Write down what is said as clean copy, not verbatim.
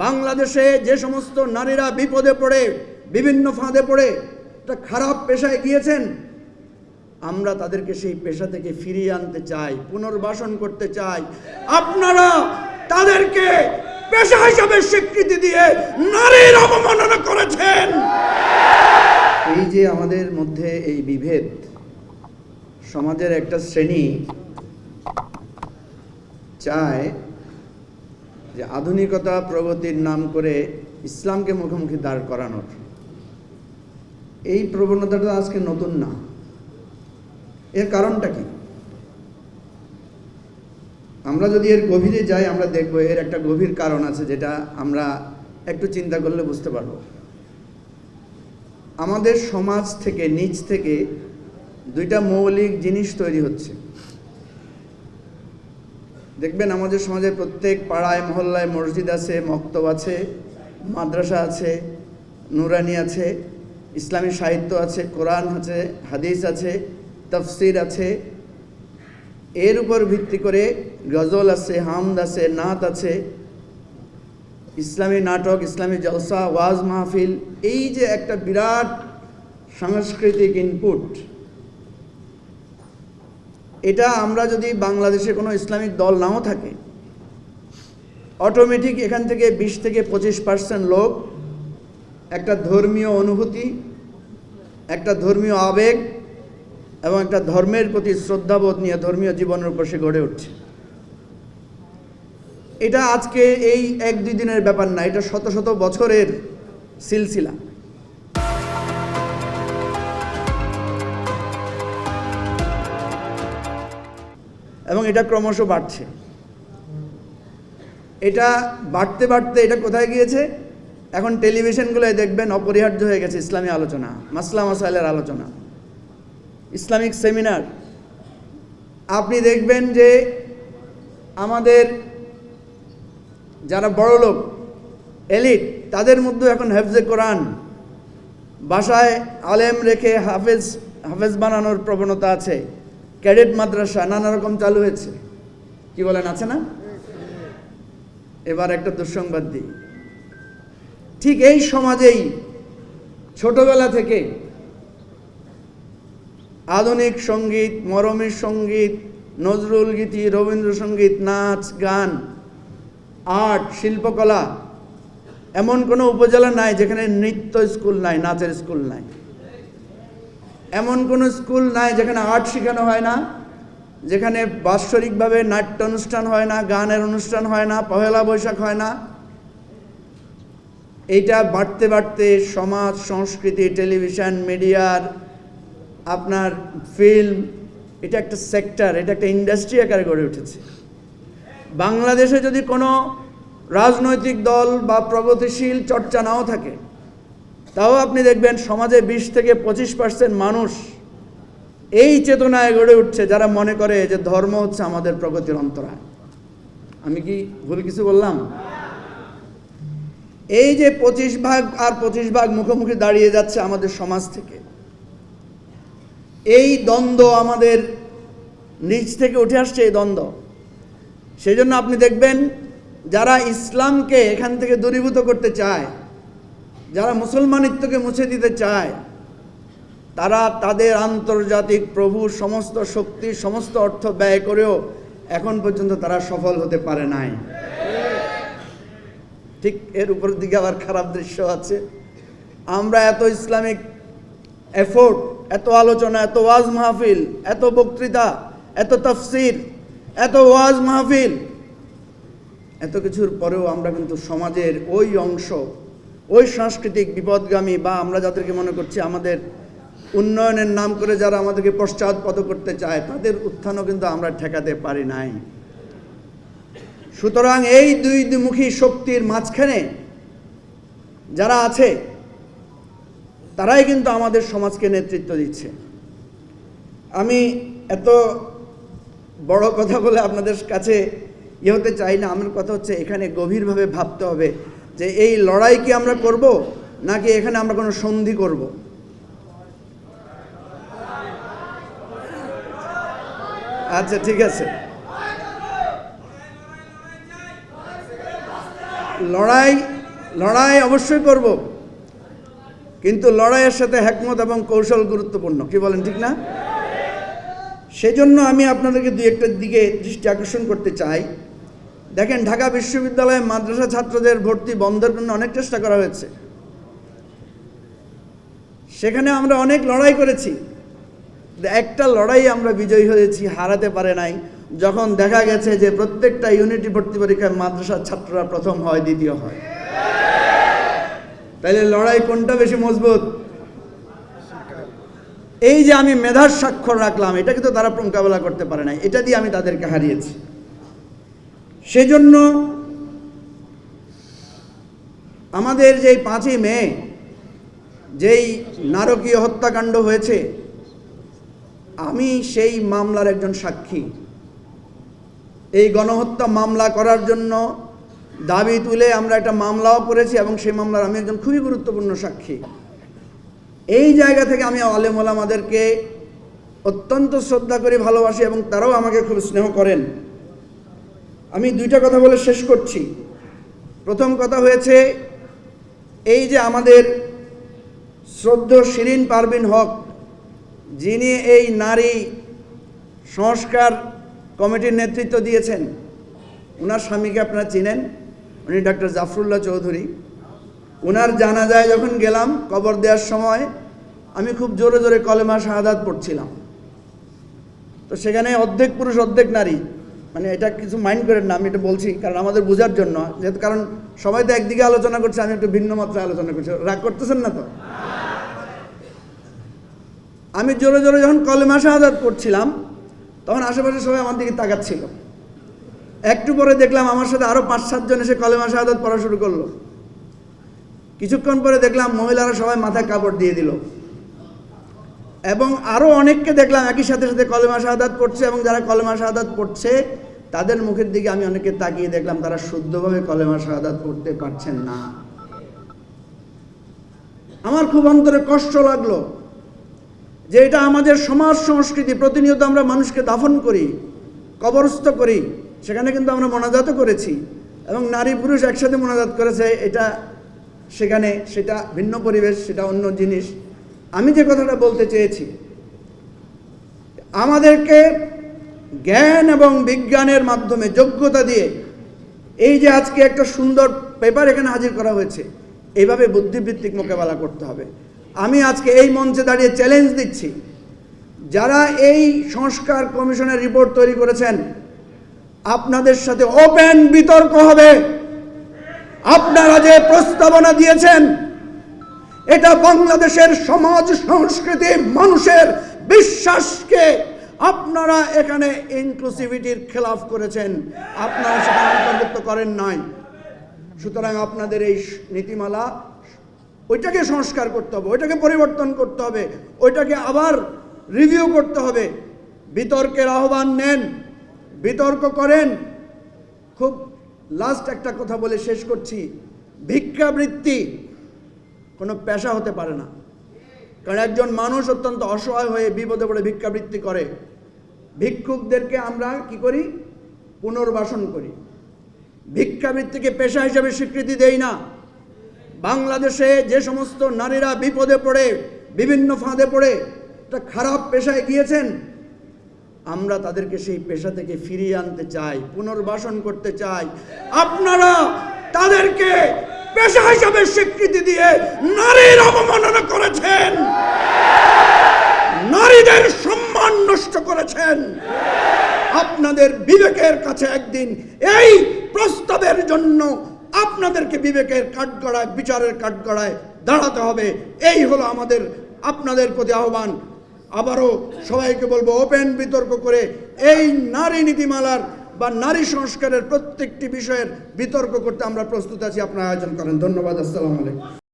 বাংলাদেশে যে সমস্ত নারীরা বিপদে পড়ে, বিভিন্ন ফাঁদে পড়ে একটা খারাপ পেশায় গিয়েছেন, আমরা তাদেরকে সেই পেশা থেকে ফিরিয়ে আনতে চাই, পুনর্বাসন করতে চাই। আপনারা তাদেরকে পেশা হিসাবে স্বীকৃতি দিয়ে নারীর অবমাননা করেছেন। এই যে আমাদের মধ্যে এই বিভেদ, সমাজের একটা শ্রেণী চায় যে আধুনিকতা প্রগতির নাম করে ইসলামকে মুখোমুখি দাঁড় করানোর। এই প্রবণতাটা আজকে নতুন না। এর কারণটা কি? আমরা যদি এর গভীরে যাই, আমরা দেখব এর একটা গভীর কারণ আছে, যেটা আমরা একটু চিন্তা করলে বুঝতে পারব। আমাদের সমাজ থেকে, নিচ থেকে দুইটা মৌলিক জিনিস তৈরি হচ্ছে। দেখবেন আমাদের সমাজের প্রত্যেক পাড়ায় মহল্লায় মসজিদ আছে, মক্তব আছে, মাদ্রাসা আছে, নুরানি আছে, ইসলামী সাহিত্য আছে, কোরআন আছে, হাদিস আছে, তাফসির আছে। এর উপর ভিত্তি করে গজল আছে, হামদ আছে, নাত আছে, ইসলামী নাটক, ইসলামী জলসা, ওয়াজ মাহফিল। এই যে একটা বিরাট সাংস্কৃতিক ইনপুট, এটা আমরা যদি বাংলাদেশে কোনো ইসলামিক দল নাও থাকে, অটোমেটিক এখান থেকে 20 থেকে 25% লোক একটা ধর্মীয় অনুভূতি, একটা ধর্মীয় আবেগ এবং একটা ধর্মের প্রতি শ্রদ্ধাবোধ নিয়ে ধর্মীয় জীবনের উপর সে গড়ে উঠছে। এটা আজকে এই 1-2 দিনের ব্যাপার না, এটা শত শত বছরের সিলসিলা। এবং এটা ক্রমশ বাড়ছে। এটা বাড়তে বাড়তে এটা কোথায় গিয়েছে? এখন টেলিভিশনগুলোয় দেখবেন অপরিহার্য হয়ে গেছে ইসলামী আলোচনা, মাসলা মাসাইলের আলোচনা, ইসলামিক সেমিনার। আপনি দেখবেন যে আমাদের যারা বড় লোক, এলিট, তাদের মধ্যে এখন হেফজে কোরআন, বাসায় আলেম রেখে হাফেজ বানানোর প্রবণতা আছে। ক্যাডেট মাদ্রাসা নানা রকম চালু হয়েছে। কি বলেন, আছে না? এবার একটা দুঃসংবাদ দিই। ঠিক এই সমাজেই ছোটবেলা থেকে আধুনিক সঙ্গীত, মরমী সঙ্গীত, নজরুল গীতি, রবীন্দ্রসঙ্গীত, নাচ গান, আর্ট, শিল্পকলা, এমন কোনো উপজেলা নাই যেখানে নৃত্য স্কুল নাই, নাচের স্কুল নাই। এমন কোনো স্কুল নাই যেখানে আর্ট শেখানো হয় না, যেখানে বাৎসরিকভাবে নাট্য অনুষ্ঠান হয় না, গানের অনুষ্ঠান হয় না, পহেলা বৈশাখ হয় না। এইটা বাড়তে বাড়তে সমাজ, সংস্কৃতি, টেলিভিশন, মিডিয়ার, আপনার ফিল্ম, এটা একটা সেক্টর, এটা একটা ইন্ডাস্ট্রি আকারে গড়ে উঠেছে। বাংলাদেশে যদি কোনো রাজনৈতিক দল বা প্রগতিশীল চর্চা নাও থাকে, তাও আপনি দেখবেন সমাজে 20 থেকে 25% মানুষ এই চেতনায় গড়ে উঠছে, যারা মনে করে যে ধর্ম হচ্ছে আমাদের প্রগতির অন্তরায়। আমি কি ভুল কিছু বললাম? এই যে 25% আর 25% মুখোমুখি দাঁড়িয়ে যাচ্ছে আমাদের সমাজ থেকে, এই দ্বন্দ্ব আমাদের নিচ থেকে উঠে আসছে, এই দ্বন্দ্ব। সেই জন্য আপনি দেখবেন যারা ইসলামকে এখান থেকে দূরীভূত করতে চায়, যারা মুসলমানিত্বকে মুছে দিতে চায়, তারা তাদের আন্তর্জাতিক প্রভুর সমস্ত শক্তি, সমস্ত অর্থ ব্যয় করেও এখন পর্যন্ত তারা সফল হতে পারে নাই। ঠিক এর উপর দিকে আবার খারাপ দৃশ্য আছে। আমরা এত ইসলামিক এফোর্ট, এত আলোচনা, এত ওয়াজ মাহফিল, এত বক্তৃতা, এত তাফসির, এত ওয়াজ মাহফিল, এত কিছুর পরেও আমরা কিন্তু সমাজের ওই অংশ, ওই সাংস্কৃতিক বিপদগামী, বা আমরা যাদেরকে মনে করছি আমাদের উন্নয়নের নাম করে যারা আমাদেরকে পশ্চাৎপদ করতে চায়, তাদের উত্থানও কিন্তু আমরা ঠেকাতে পারি নাই। সুতরাং এই দুইমুখী শক্তির মাঝখানে যারা আছে, তারাই কিন্তু আমাদের সমাজকে নেতৃত্ব দিচ্ছে। আমি এত বড় কথা বলে আপনাদের কাছে হতে চাই না। আমার কথা হচ্ছে, এখানে গভীরভাবে ভাবতে হবে যে এই লড়াই কি আমরা করব, নাকি এখানে আমরা কোনো সন্ধি করব। আচ্ছা, ঠিক আছে। লড়াই অবশ্যই করব, কিন্তু লড়াইয়ের সাথে হিকমত এবং কৌশল গুরুত্বপূর্ণ। কি বলেন, ঠিক না? সেজন্য আমি আপনাদেরকে দুই একটা দিকে দৃষ্টি আকর্ষণ করতে চাই। দেখেন, ঢাকা বিশ্ববিদ্যালয়ে মাদ্রাসা ছাত্রদের ভর্তি বন্ধের জন্য অনেক চেষ্টা করা হয়েছে। সেখানে আমরা অনেক লড়াই করেছি, একটা লড়াই আমরা বিজয়ী হয়েছি, হারাতে পারে নাই। যখন দেখা গেছে যে প্রত্যেকটা ইউনিটি ভর্তি পরীক্ষায় মাদ্রাসার ছাত্ররা প্রথম হয়, দ্বিতীয় হয়, তাইলে লড়াই কোনটা বেশি মজবুত? এই যে আমি মেধার স্বাক্ষর রাখলাম, এটা কিন্তু তারা মোকাবেলা করতে পারে নাই, এটা দিয়ে আমি তাদেরকে হারিয়েছি। সেজন্য আমাদের যেই 5ই মে যেই নারকীয় হত্যাকাণ্ড হয়েছে, আমি সেই মামলার একজন সাক্ষী। এই গণহত্যা মামলা করার জন্য দাবি তুলে আমরা একটা মামলাও করেছি এবং সেই মামলার আমি একজন খুবই গুরুত্বপূর্ণ সাক্ষী। এই জায়গা থেকে আমি আলেম ওলামাদেরকে অত্যন্ত শ্রদ্ধা করি, ভালোবাসি এবং তারাও আমাকে খুব স্নেহ করেন। আমি দুইটা কথা বলে শেষ করছি। প্রথম কথা হয়েছে, এই যে আমাদের শ্রদ্ধেয় শিরিন পারভিন হক, যিনি এই নারী সংস্কার কমিটির নেতৃত্ব দিয়েছেন, ওনার স্বামীকে আপনারা চিনেন, উনি ডক্টর জাফরুল্লাহ চৌধুরী। ওনার জানাজায় যখন গেলাম, কবর দেওয়ার সময় আমি খুব জোরে জোরে কলেমা শাহাদাত পড়ছিলাম। তো সেখানে অর্ধেক পুরুষ অর্ধেক নারী, মানে এটা কিছু মাইন্ড করেন না, আমি এটা বলছি কারণ আমাদের বোঝার জন্য, যেহেতু কারণ সবাই তো একদিকে আলোচনা করছে, আমি একটু ভিন্ন মাত্রায় আলোচনা করছি, রাগ করতেছেন না তো? আমি জোরে জোরে যখন কলেমা শাহাদাত পড়ছিলাম, তখন আশেপাশে সবাই আমার দিকে তাকাচ্ছিল। একটু পরে দেখলাম আমার সাথে আরো 5-7 জন এসে কলেমা শাহাদাত পড়া শুরু করলো। কিছুক্ষণ পরে দেখলাম মহিলারা সবাই মাথায় কাপড় দিয়ে দিল, এবং আরো অনেককে দেখলাম একই সাথে সাথে কলেমা শাহাদাত পড়ছে, এবং যারা কলেমা শাহাদাত পড়ছে তাদের মুখের দিকে আমি অনেককে তাকিয়ে দেখলাম তারা শুদ্ধভাবে কলেমা শাহাদাত পড়তে পারছেন না। আমার খুব অন্তরে কষ্ট লাগলো যে এটা আমাদের সমাজ সংস্কৃতি। প্রতিনিয়ত আমরা মানুষকে দাফন করি, কবরস্থ করি, সেখানে কিন্তু আমরা মোনাজাতও করেছি, এবং নারী পুরুষ একসাথে মোনাজাত করেছে, এটা সেখানে সেটা ভিন্ন পরিবেশ, সেটা অন্য জিনিস। আমি যে কথাটা বলতে চেয়েছি, আমাদেরকে জ্ঞান এবং বিজ্ঞানের মাধ্যমে যোগ্যতা দিয়ে এই যে আজকে একটা সুন্দর পেপার এখানে হাজির করা হয়েছে, এইভাবে বুদ্ধিবৃত্তিক মোকাবেলা করতে হবে। আমি আজকে এই মঞ্চে দাঁড়িয়ে চ্যালেঞ্জ দিচ্ছি, যারা এই সংস্কার কমিশনের রিপোর্ট তৈরি করেছেন, আপনাদের সাথে ওপেন বিতর্ক হবে। আপনারা যে প্রস্তাবনা দিয়েছেন, এটা বাংলাদেশের সমাজ সংস্কৃতি, মানুষের বিশ্বাসকে আপনারা এখানে ইনক্লুসিভিটির খেলাফ করেছেন, আপনারা সেখানে অন্তর্ভুক্ত করেন নাই। সুতরাং আপনাদের এই নীতিমালা, ওইটাকে সংস্কার করতে হবে, ওইটাকে পরিবর্তন করতে হবে, ওইটাকে আবার রিভিউ করতে হবে। বিতর্কের আহ্বান নেন, বিতর্ক করেন। খুব লাস্ট একটা কথা বলে শেষ করছি, ভিক্ষাবৃত্তি কোনো পেশা হতে পারে না। কারণ একজন মানুষ অত্যন্ত অসহায় হয়ে বিপদে পড়ে ভিক্ষাবৃত্তি করে। ভিক্ষুকদেরকে আমরা কি করি? পুনর্বাসন করি। ভিক্ষাবৃত্তিকে পেশা হিসেবে স্বীকৃতি দেই না। বাংলাদেশে যে সমস্ত নারীরা বিপদে পড়ে, বিভিন্ন ফাঁদে পড়ে একটা খারাপ পেশায় গিয়েছেন, আমরা তাদেরকে সেই পেশা থেকে ফিরিয়ে আনতে চাই, পুনর্বাসন করতে চাই। আপনারা তাদেরকে পেশা হিসাবে স্বীকৃতি দিয়ে নারীর অবমাননা করেছেন, নারীদের সম্মান নষ্ট করেছেন। আপনাদের বিবেকের কাছে একদিন এই প্রস্তাবের জন্য আপনাদেরকে বিবেকের কাঠগড়ায়, বিচারের কাঠগড়ায় দাঁড়াতে হবে। এই হলো আমাদের আপনাদের প্রতি আহ্বান। আবারও সবাইকে বলবো, ওপেন বিতর্ক করে এই নারী নীতিমালার বা নারী সংস্কারের প্রত্যেকটি বিষয়ের বিতর্ক করতে আমরা প্রস্তুত আছি। আপনারা আয়োজন করেন। ধন্যবাদ। আসসালামু আলাইকুম।